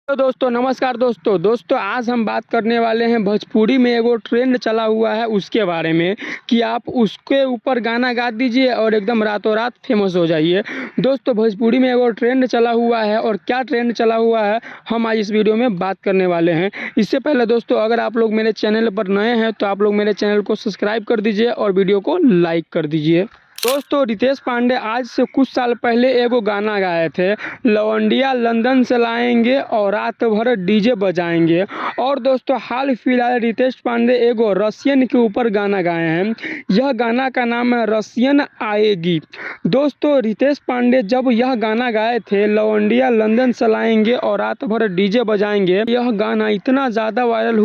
तो दोस्तों नमस्कार दोस्तों आज हम बात करने वाले हैं भोजपुरी में एगो ट्रेंड चला हुआ है उसके बारे में कि आप उसके ऊपर गाना गा दीजिए और एकदम रातों रात फेमस हो जाइए। दोस्तों भोजपुरी में एगो ट्रेंड चला हुआ है और क्या ट्रेंड चला हुआ है हम आज इस वीडियो में बात करने वाले हैं। इससे पहले दोस्तों अगर आप लोग मेरे चैनल पर नए हैं तो आप लोग मेरे चैनल को सब्सक्राइब कर दीजिए और वीडियो को लाइक कर दीजिए। दोस्तों रितेश पांडे आज से कुछ साल पहले एगो गाना गाए थे, लवंडिया लंदन से लाएंगे और रात भर डीजे बजाएंगे। और दोस्तों हाल फिलहाल रितेश पांडे एगो रसियन के ऊपर गाना गाए हैं। यह गाना का नाम है रसियन आएगी। दोस्तों रितेश पांडे जब यह गाना गाए थे लवंडिया लंदन से लाएंगे और रात भर डीजे बजाएंगे, यह गाना इतना ज़्यादा वायरल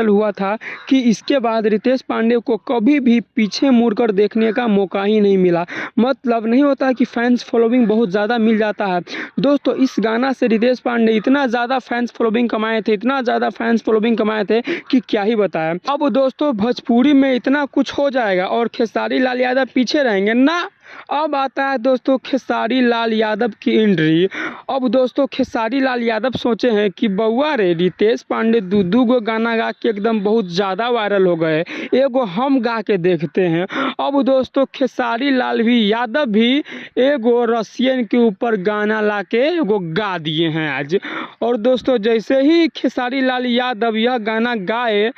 हुआ था कि इसके बाद रितेश पांडे को कभी भी पीछे मुड़कर देखने का मौका ही नहीं मिला। मतलब नहीं होता कि फैंस फॉलोइंग बहुत ज़्यादा मिल जाता है। दोस्तों इस गाना से रितेश पांडे इतना ज़्यादा फैंस फॉलोइंग कमाए थे कि क्या ही बताएं। अब दोस्तों भोजपुरी में इतना कुछ हो जाएगा और खेसारी लाल यादव पीछे रहेंगे ना। अब आता है दोस्तों खेसारी लाल यादव की एंट्री। अब दोस्तों खेसारी लाल यादव सोचे हैं कि बउआ रे रितेश पांडे दू गो गाना गा के एकदम बहुत ज़्यादा वायरल हो गए, एगो हम गा के देखते हैं। अब दोस्तों खेसारी लाल यादव भी एगो रसियन के ऊपर गाना ला के एगो गा दिए हैं आज। और दोस्तों जैसे ही खेसारी लाल यादव यह गाना गाए,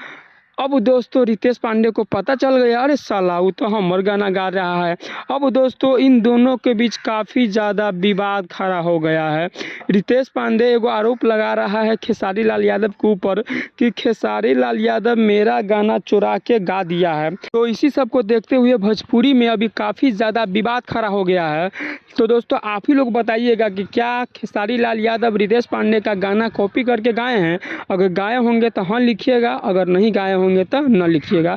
अब दोस्तों रितेश पांडे को पता चल गया, अरे साला वो तो हमर गाना गा रहा है। अब दोस्तों इन दोनों के बीच काफ़ी ज़्यादा विवाद खड़ा हो गया है। रितेश पांडे एगो आरोप लगा रहा है खेसारी लाल यादव के ऊपर कि खेसारी लाल यादव मेरा गाना चुरा के गा दिया है। तो इसी सब को देखते हुए भोजपुरी में अभी काफ़ी ज़्यादा विवाद खड़ा हो गया है। तो दोस्तों आप ही लोग बताइएगा कि क्या खेसारी लाल यादव रितेश पांडे का गाना कॉपी करके गाए हैं। अगर गाए होंगे तो हाँ लिखिएगा, अगर नहीं गाए होंगे तो न लिखिएगा।